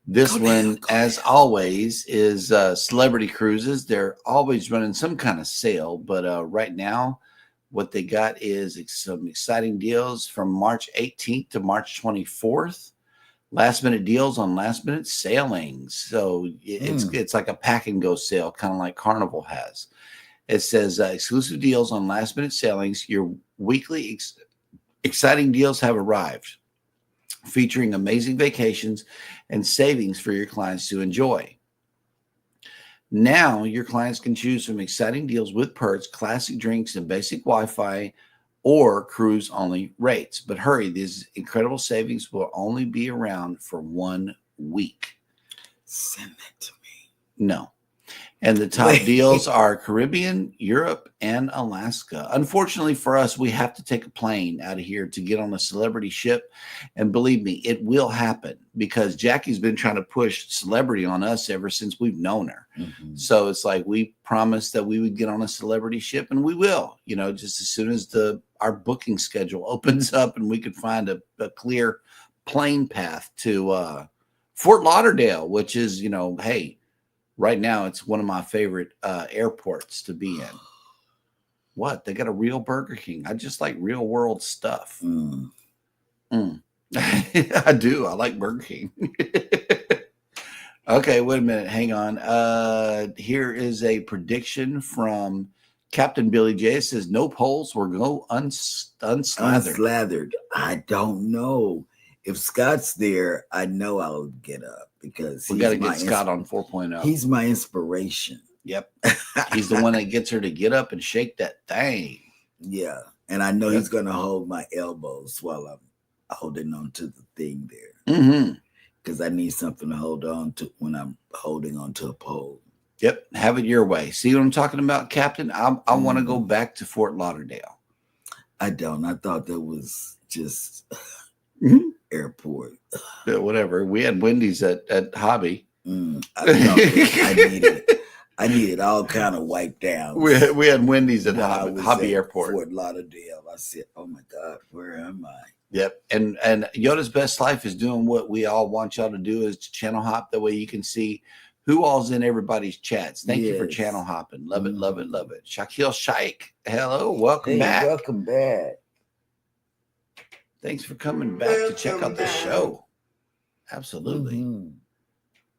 This one, as always, is Celebrity Cruises. They're always running some kind of sale, but right now, what they got is some exciting deals from March 18th to March 24th. Last minute deals on last minute sailings. So it's like a pack and go sale, kind of like Carnival has. It says exclusive deals on last minute sailings. Your weekly exciting deals have arrived, featuring amazing vacations and savings for your clients to enjoy. Now, your clients can choose from exciting deals with perks, classic drinks, and basic Wi-Fi, or cruise-only rates. But hurry, these incredible savings will only be around for 1 week. Send that to me. No. And the top deals are Caribbean, Europe, and Alaska. Unfortunately for us, we have to take a plane out of here to get on a celebrity ship. And believe me, it will happen because Jackie's been trying to push celebrity on us ever since we've known her. So it's like we promised that we would get on a celebrity ship, and we will, just as soon as our booking schedule opens up and we can find a clear plane path to Fort Lauderdale, which is, hey, right now, it's one of my favorite airports to be in. What? They got a real Burger King. I just like real world stuff. I do. I like Burger King. Okay, wait a minute. Hang on. Here is a prediction from Captain Billy J. It says, no poles will go unslathered. Unslathered. I don't know. If Scott's there, I know I'll get up because we got to get Scott on 4.0. He's my inspiration. Yep. He's the one that gets her to get up and shake that thing. Yeah. And I know he's going to hold my elbows while I'm holding on to the thing there. Because I need something to hold on to when I'm holding on to a pole. Yep. Have it your way. See what I'm talking about, Captain? I want to go back to Fort Lauderdale. I don't. I thought that was just airport. Yeah, whatever. We had Wendy's at Hobby. I needed all kind of wipe down. We had Wendy's at Hobby Airport. Fort Lauderdale. I said, oh my God, where am I? Yep. And Yoda's Best Life is doing what we all want y'all to do, is to channel hop. That way you can see Who all's in everybody's chats? Thank you for Yes. channel hopping. Love it, love it, love it. Shaquille Shaik, hello, welcome Hey, back. welcome back. Thanks for coming back to check out the show. Absolutely. Mhm.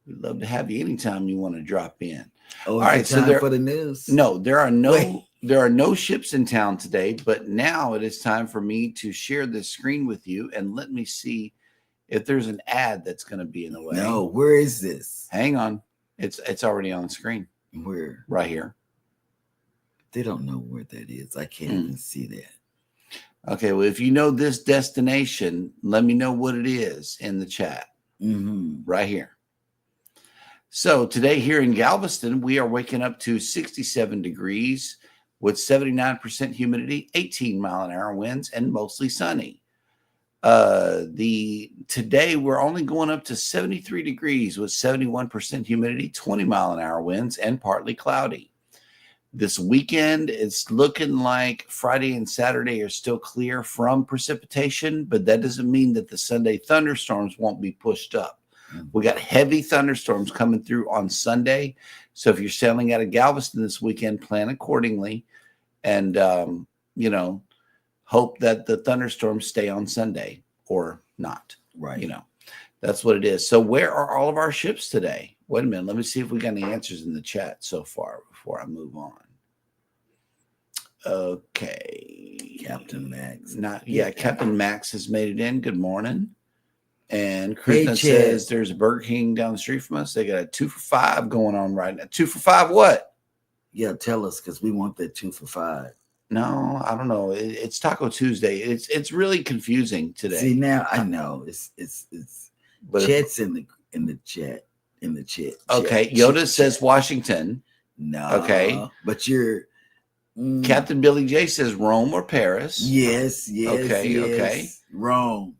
We'd love to have you anytime you want to drop in. Oh, All it's right, time so there, for the news. no, there are Wait. no ships in town today, but now it is time for me to share this screen with you and let me see if there's an ad that's going to be in the way. No, where is this? Hang on. It's already on the screen Where? right here. They don't know where that is. I can't even see that. Okay, well, if you know this destination, let me know what it is in the chat right here. So today here in Galveston, we are waking up to 67 degrees with 79% humidity, 18-mile-an-hour winds, and mostly sunny. Today we're only going up to 73 degrees with 71% humidity, 20-mile-an-hour winds, and partly cloudy. This weekend, it's looking like Friday and Saturday are still clear from precipitation, but that doesn't mean that the Sunday thunderstorms won't be pushed up. We got heavy thunderstorms coming through on Sunday. So if you're sailing out of Galveston this weekend, plan accordingly and, hope that the thunderstorms stay on Sunday or not. Right. That's what it is. So where are all of our ships today? Wait a minute. Let me see if we got any answers in the chat so far before I move on. Okay. Captain Max. Captain Max has made it in. Good morning. And Hey, Krishna Chad. says there's a Burger King down the street from us. They got a 2 for $5 going on right now. 2 for $5 what? Yeah, tell us because we want that 2 for $5. No, I don't know. It's Taco Tuesday. It's really confusing today. See, now I know it's But Chet's in the chat. Okay, Yoda says Washington. No. Okay. But you're Captain Billy J says Rome or Paris. Yes. Okay. Rome.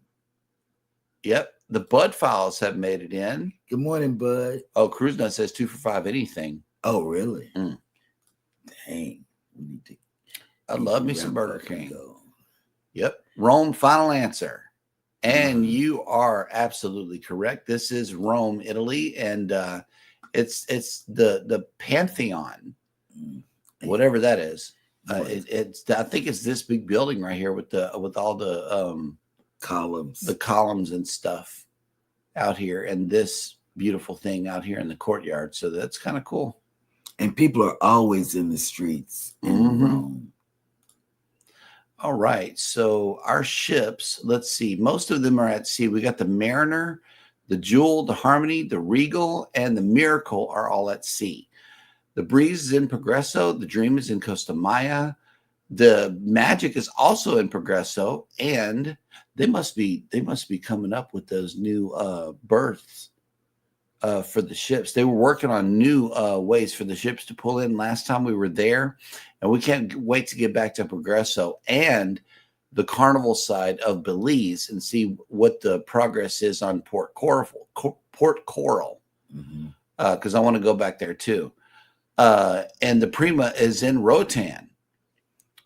Yep. The Bud Files have made it in. Good morning, Bud. Oh, Cruise Nut says 2 for $5 anything. Oh, really? Mm. Dang. We need to. I love me some Burger King. Yep. Rome, final answer. And you are absolutely correct. This is Rome, Italy, and it's the Pantheon, whatever that is. I think it's this big building right here with all the columns and stuff out here, and this beautiful thing out here in the courtyard. So that's kind of cool. And people are always in the streets in Rome. All right. So our ships, let's see. Most of them are at sea. We got the Mariner, the Jewel, the Harmony, the Regal, and the Miracle are all at sea. The Breeze is in Progresso. The Dream is in Costa Maya. The Magic is also in Progresso, and they must be coming up with those new berths for the ships. They were working on new ways for the ships to pull in last time we were there, and we can't wait to get back to Progresso and the Carnival side of Belize and see what the progress is on Port Coral, because I want to go back there too. And the Prima is in Rotan.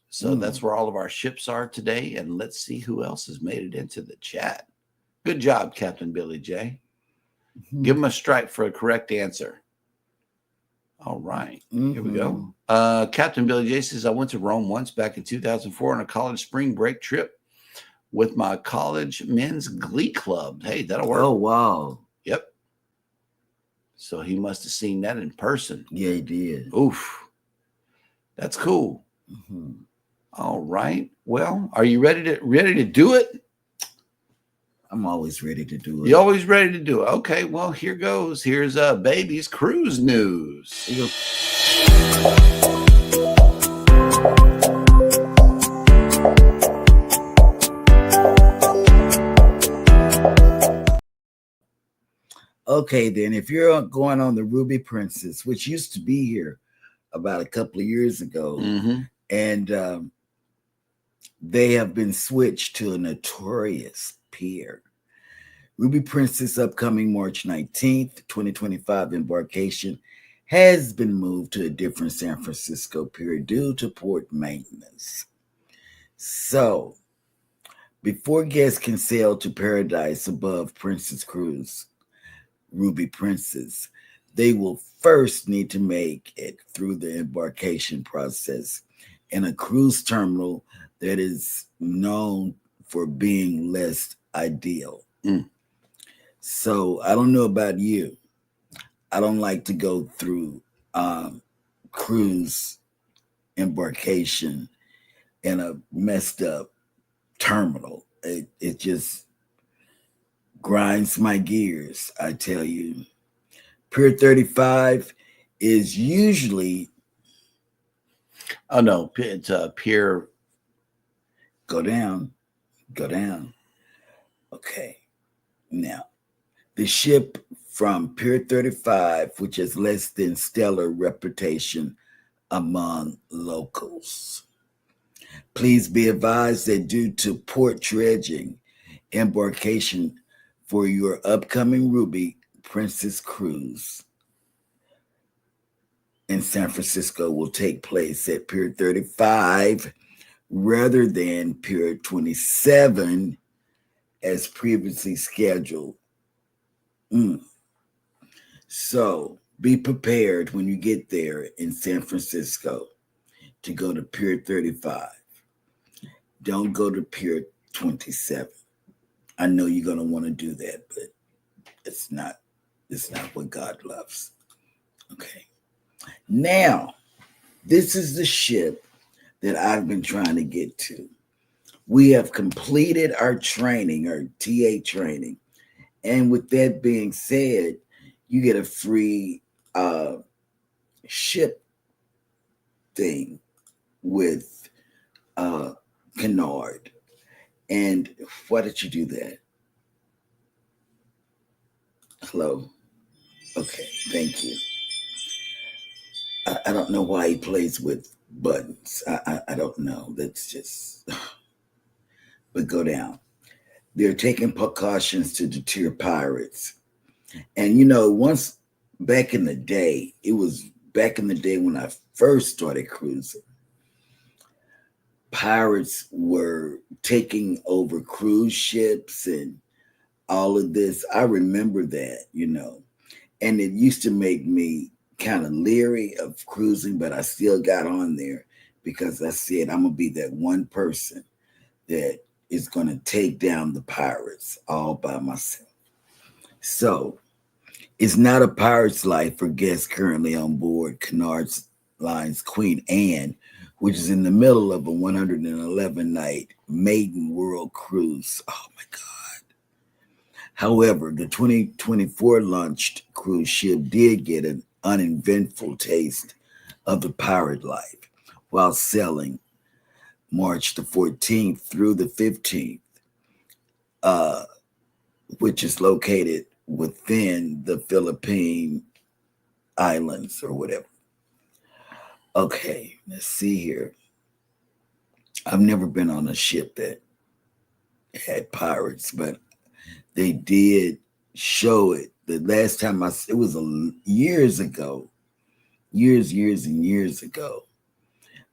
So that's where all of our ships are today. And let's see who else has made it into the chat. Good job, Captain Billy J. Give him a stripe for a correct answer. All right. Here we go. Captain Billy J says, I went to Rome once back in 2004 on a college spring break trip with my college men's glee club. Hey, that'll work. Oh, wow. Yep. So he must have seen that in person. Yeah, he did. Oof. That's cool. All right. Well, are you ready to do it? I'm always ready to do it. You're always ready to do it. Okay. Well, here goes. Here's Baby's Cruise News. Okay, then, if you're going on the Ruby Princess, which used to be here about a couple of years ago, and they have been switched to a notorious pier. Ruby Princess upcoming March 19th, 2025 embarkation has been moved to a different San Francisco pier due to port maintenance. So, before guests can sail to paradise above Princess Cruise, Ruby Princess, they will first need to make it through the embarkation process in a cruise terminal that is known for being less ideal. Mm. So I don't know about you. I don't like to go through cruise embarkation in a messed up terminal. It just grinds my gears, I tell you. Pier 35 is usually Oh no, it's Pier. go down, go down. Okay. Now, the ship from Pier 35, which has less than stellar reputation among locals. Please be advised that due to port dredging, embarkation for your upcoming Ruby Princess cruise in San Francisco will take place at Pier 35 rather than Pier 27 as previously scheduled. So be prepared when you get there in San Francisco to go to Pier 35. Don't go to Pier 27. I know you're going to want to do that, but it's not what God loves. Okay. Now, this is the ship that I've been trying to get to. We have completed our training, our TA training. And with that being said, you get a free ship thing with Kennard. And why did you do that? Hello? Okay, thank you. I don't know why he plays with buttons. I don't know. That's just, but go down. They're taking precautions to deter pirates. And once back in the day, it was back in the day when I first started cruising, pirates were taking over cruise ships and all of this. I remember that, and it used to make me kind of leery of cruising, but I still got on there because I said I'm going to be that one person that is going to take down the pirates all by myself. So it's not a pirate's life for guests currently on board Cunard Line's Queen Anne, which is in the middle of a 111-night maiden world cruise. Oh my God. However, the 2024 launched cruise ship did get an uneventful taste of the pirate life while sailing March the 14th through the 15th, which is located within the Philippine Islands or whatever. Okay, let's see here. I've never been on a ship that had pirates, but they did show it. The last time it was years ago, years and years ago.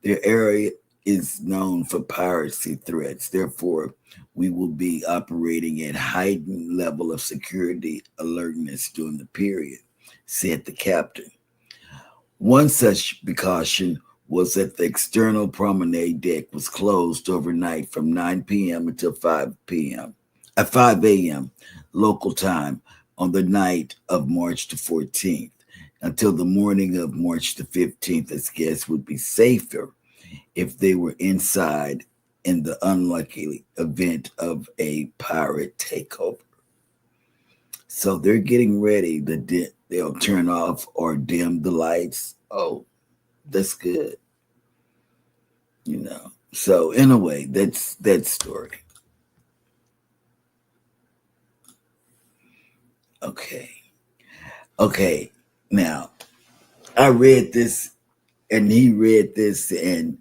Their area is known for piracy threats. Therefore, we will be operating at heightened level of security alertness during the period, said the captain. One such precaution was that the external promenade deck was closed overnight from 9 p.m. until 5 a.m. local time on the night of March the 14th until the morning of March the 15th, as guests would be safer if they were inside in the unlucky event of a pirate takeover. So they're getting ready. They'll turn off or dim the lights. Oh, that's good. So anyway, that's that story. Okay. Now, I read this and he read this, and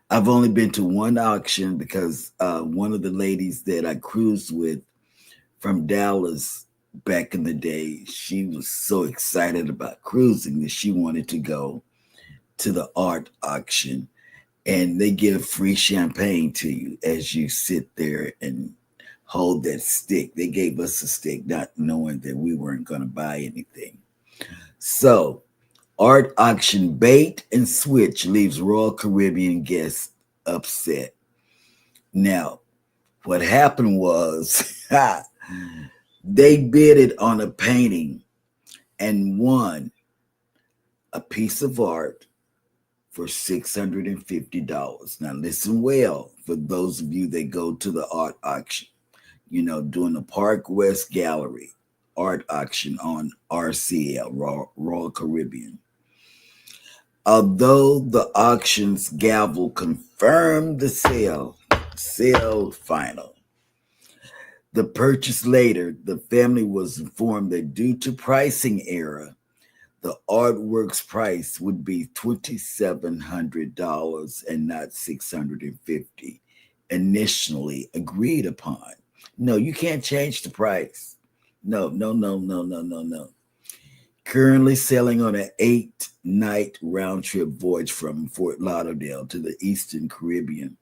I've only been to one auction because one of the ladies that I cruised with from Dallas back in the day, she was so excited about cruising that she wanted to go to the art auction, and they give free champagne to you as you sit there and hold that stick. They gave us a stick not knowing that we weren't going to buy anything. So, art auction bait and switch leaves Royal Caribbean guests upset. Now, what happened was they bidded on a painting and won a piece of art for $650. Now, listen well for those of you that go to the art auction, doing the Park West Gallery art auction on RCL, Royal Caribbean. Although the auction's gavel confirmed the sale final. The purchase later, the family was informed that due to pricing error, the artwork's price would be $2,700 and not $650 initially agreed upon. No, you can't change the price. No. Currently selling on an 8-night round-trip voyage from Fort Lauderdale to the Eastern Caribbean.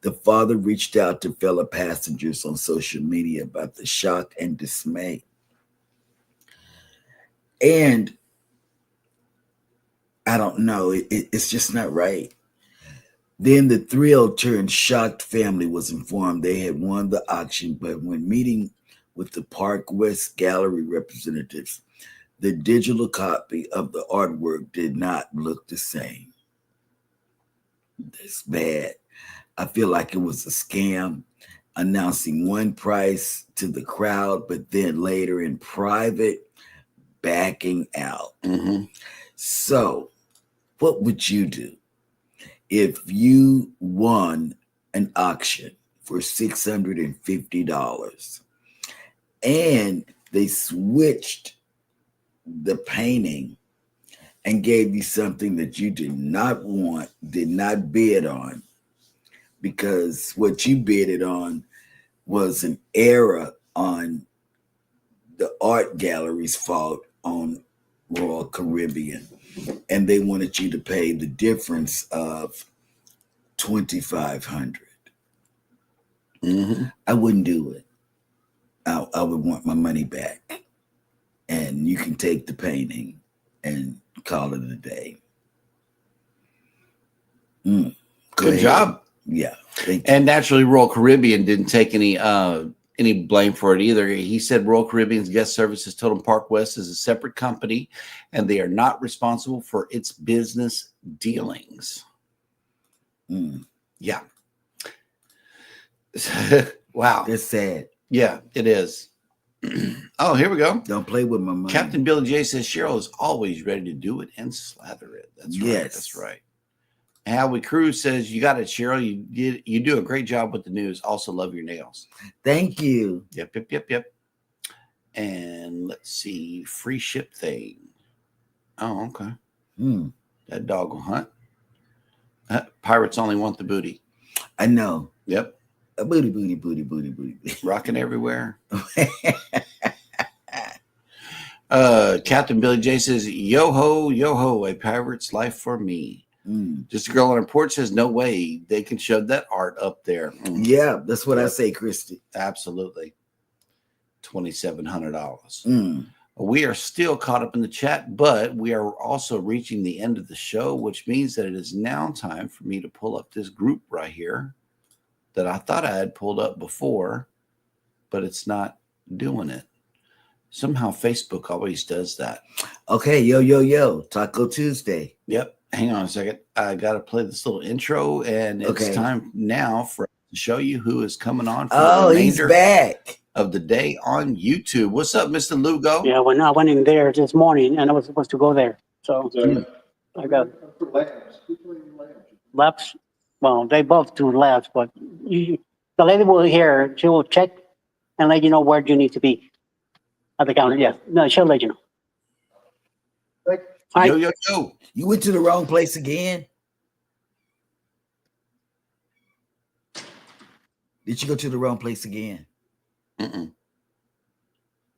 The father reached out to fellow passengers on social media about the shock and dismay. And I don't know, it's just not right. Then the thrill-turned-shocked family was informed they had won the auction, but when meeting with the Park West Gallery representatives, the digital copy of the artwork did not look the same. That's bad. I feel like it was a scam, announcing one price to the crowd, but then later in private, backing out. Mm-hmm. So, what would you do if you won an auction for $650 and they switched the painting and gave you something that you did not want, did not bid on, because what you bidded on was an error on the art gallery's fault on Royal Caribbean, and they wanted you to pay the difference of $2,500. Mm-hmm. I wouldn't do it. I would want my money back, and you can take the painting and call it a day. Good job. Yeah, thank you. And naturally, Royal Caribbean didn't take any blame for it either. He said Royal Caribbean's guest services told him Park West is a separate company, and they are not responsible for its business dealings. Yeah. Wow. That's sad. Yeah, it is. Oh, here we go. Don't play with my money. Captain Billy J says Cheryl is always ready to do it and slather it. That's right. Yes. That's right. Howie Cruz says, you got it, Cheryl. You do a great job with the news. Also love your nails. Thank you. Yep. And let's see. Free ship thing. Oh, okay. That dog will hunt. Pirates only want the booty. I know. Yep. A booty. Rocking everywhere. Captain Billy J says, yo ho, a pirate's life for me. Just a girl on her porch says, no way they can shove that art up there. Yeah, that's what I say, Christy. Absolutely. $2,700. We are still caught up in the chat, but we are also reaching the end of the show, which means that it is now time for me to pull up this group right here that I thought I had pulled up before, but it's not doing it. Somehow Facebook always does that. Okay, yo, Taco Tuesday. Yep. Hang on a second. I got to play this little intro, and it's time now for us to show you who is coming on for the remainder he's back of the day on YouTube. What's up, Mr. Lugo? Yeah, when I went in there this morning, and I was supposed to go there. So I got laps. Well, they both do laps, but the lady will here. She will check and let you know where you need to be at the counter. Yeah, no, she'll let you know. All right. Yo. You went to the wrong place again? Did you go to the wrong place again?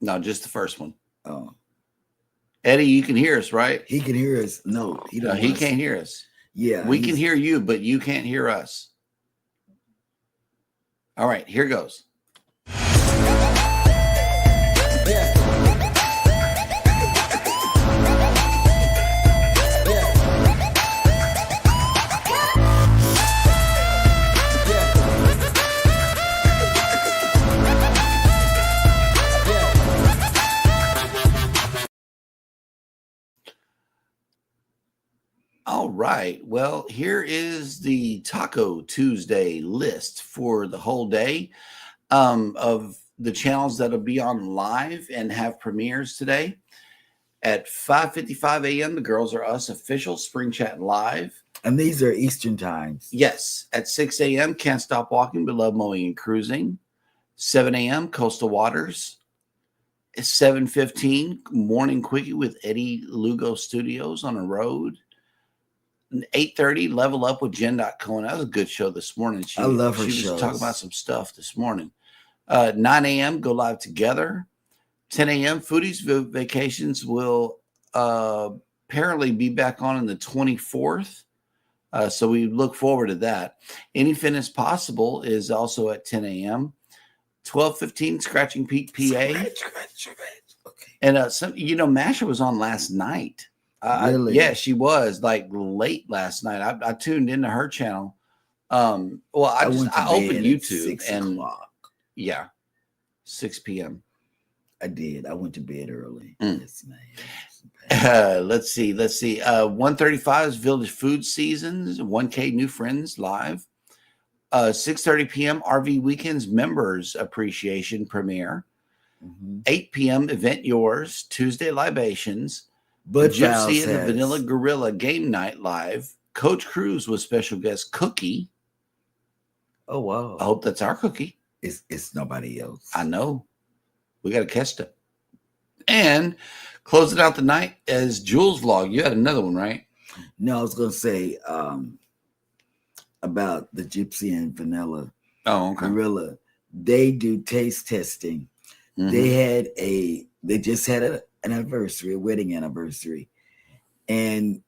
No, just the first one. Oh. Eddie, you can hear us, right? He can hear us. No, he don't. He can't hear us. Yeah. We can hear you, but you can't hear us. All right, here goes. right. Well, here is the Taco Tuesday list for the whole day of the channels that'll be on live and have premieres today. At 5:55 a.m., the Girls Are Us official Spring Chat Live. And these are Eastern times. Yes. At 6 a.m., Can't Stop Walking, but Love Mowing and Cruising. 7 a.m., Coastal Waters. 7:15, Morning Quickie with Eddie Lugo Studios on the road. 8:30, Level Up with Jen. Cohen. That was a good show this morning. I love her She was shows. talking about some stuff this morning. 9 a.m., Go Live Together. 10 a.m., Foodies Vacations will apparently be back on the 24th. So we look forward to that. Any Fitness Possible is also at 10 a.m. 12:15, Scratching Pete PA. Scratch. Okay. And Masha was on last night. Really? Yeah, she was like late last night. I tuned into her channel. I went to opened bed at YouTube 6 and o'clock. yeah, 6 p.m. I did. I went to bed early. Mm. Yes, man. Let's see. 1:35 is Village Food Seasons. 1K New Friends live. 6:30 p.m. RV Weekends Members Appreciation premiere. 8 p.m. Event Yours Tuesday Libations. But Gypsy and the Vanilla Gorilla Game Night live. Coach Cruise with special guest Cookie. Oh wow! I hope that's our Cookie. It's nobody else. I know. We got to catch it. And closing out the night as Jules vlog. You had another one, right? No, I was gonna say about the Gypsy and Vanilla Gorilla. They do taste testing. Mm-hmm. They just had an anniversary, a wedding anniversary, and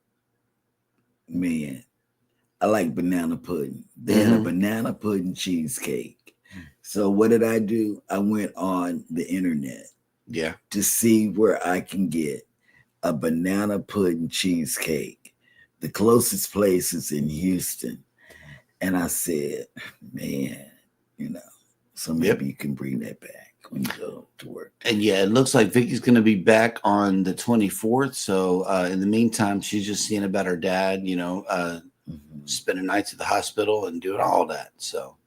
man, I like banana pudding. They had a banana pudding cheesecake. So what did I do? I went on the internet to see where I can get a banana pudding cheesecake. The closest place is in Houston. And I said, man, so maybe you can bring that back when you go to work. And yeah, it looks like Vicky's going to be back on the 24th. So in the meantime, she's just seeing about her dad, spending nights at the hospital and doing all that. So,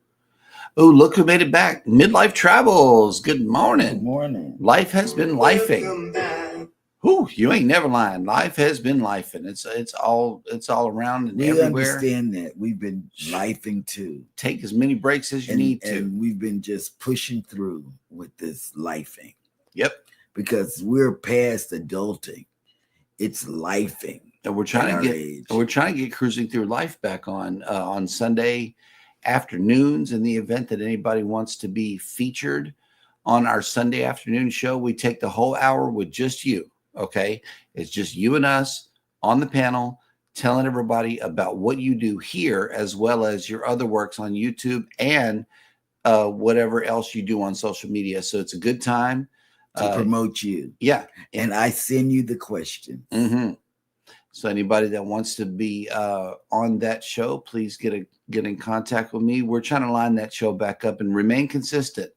oh, look who made it back. Midlife Travels. Good morning. Good morning. Life has been lifing. Whew, you ain't never lying. Life has been lifing. It's all around and everywhere. We understand that. We've been lifing too. Take as many breaks as you need to. And we've been just pushing through with this lifing. Yep. Because we're past adulting. It's lifing. And we're trying to get Cruising Through Life back on Sunday afternoons. In the event that anybody wants to be featured on our Sunday afternoon show, we take the whole hour with just you. Okay, it's just you and us on the panel telling everybody about what you do here, as well as your other works on YouTube and whatever else you do on social media. So it's a good time to promote you. Yeah, and I send you the questions. Mm-hmm. So anybody that wants to be on that show, please get in contact with me. We're trying to line that show back up and remain consistent.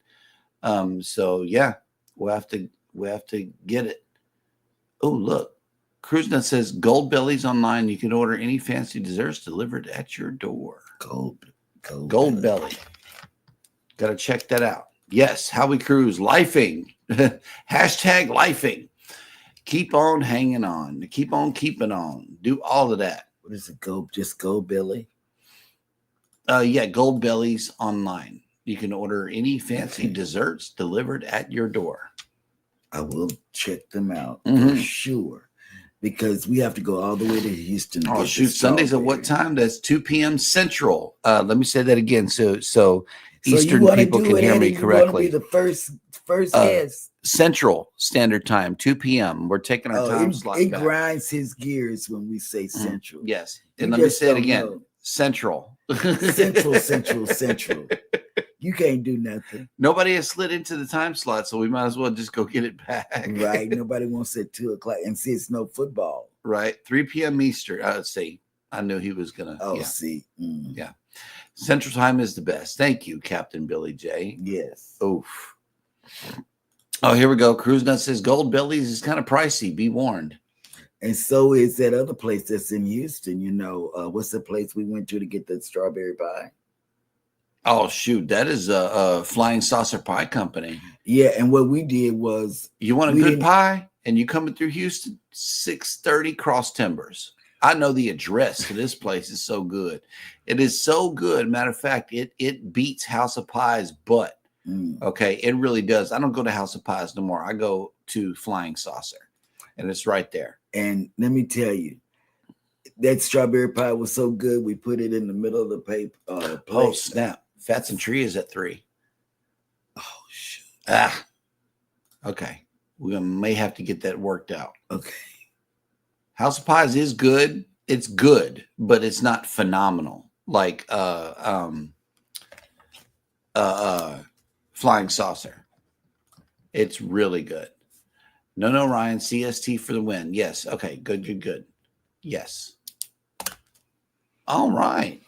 So yeah, we'll have to get it. Oh, look, CruiseNut says Gold Belly's online. You can order any fancy desserts delivered at your door. Gold Belly. Got to check that out. Yes, how we cruise, lifing. Hashtag lifing. Keep on hanging on. Keep on keeping on. Do all of that. What is it? Just Gold Belly? Yeah, Gold Belly's online. You can order any fancy desserts delivered at your door. I will check them out for sure, because we have to go all the way to Houston. Oh, shoot. Sundays at what time? That's 2 p.m. Central. Let me say that again so Eastern people can hear me correctly. You want to be the first guest. Central Standard Time, 2 p.m. We're taking our time slot It back. grinds his gears when we say Central. Yes. And let me say it again. Know. Central. Central. You can't do nothing. Nobody has slid into the time slot, so we might as well just go get it back. Right. Nobody wants at 2 o'clock and see it's no football. Right. 3 p.m. Eastern. Let's see. I knew he was going to. Oh, yeah. see. Mm. Yeah. Central Time is the best. Thank you, Captain Billy J. Yes. Oof. Oh, here we go. CruiseNut says Gold Bellies is kind of pricey. Be warned. And so is that other place that's in Houston. You know, what's the place we went to get the strawberry pie? Oh shoot, that is a Flying Saucer Pie Company. Yeah, and what we did was You want a we good didn't- pie, and you coming through Houston, 630 Cross Timbers. I know the address to this place is so good. It is so good. Matter of fact, it beats House of Pies, but okay, it really does. I don't go to House of Pies no more. I go to Flying Saucer, and it's right there. And let me tell you, that strawberry pie was so good. We put it in the middle of the plate. Oh snap! Fats and Tree is at 3. Oh shoot. Okay. We may have to get that worked out. Okay. House of Pies is good. It's good, but it's not phenomenal like Flying Saucer. It's really good. No, Ryan, CST for the win. Yes. Okay. Good. Yes. All right.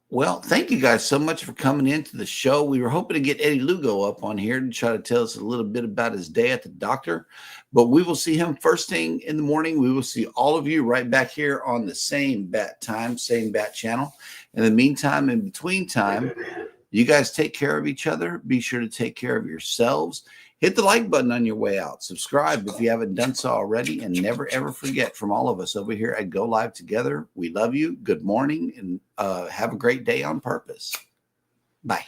Well, thank you guys so much for coming into the show. We were hoping to get Eddie Lugo up on here to try to tell us a little bit about his day at the doctor, but we will see him first thing in the morning. We will see all of you right back here on the same bat time, same bat channel. In the meantime, in between time, you guys take care of each other. Be sure to take care of yourselves. Hit the like button on your way out. Subscribe if you haven't done so already. And never, ever forget, from all of us over here at Go Live Together, we love you. Good morning and have a great day on purpose. Bye.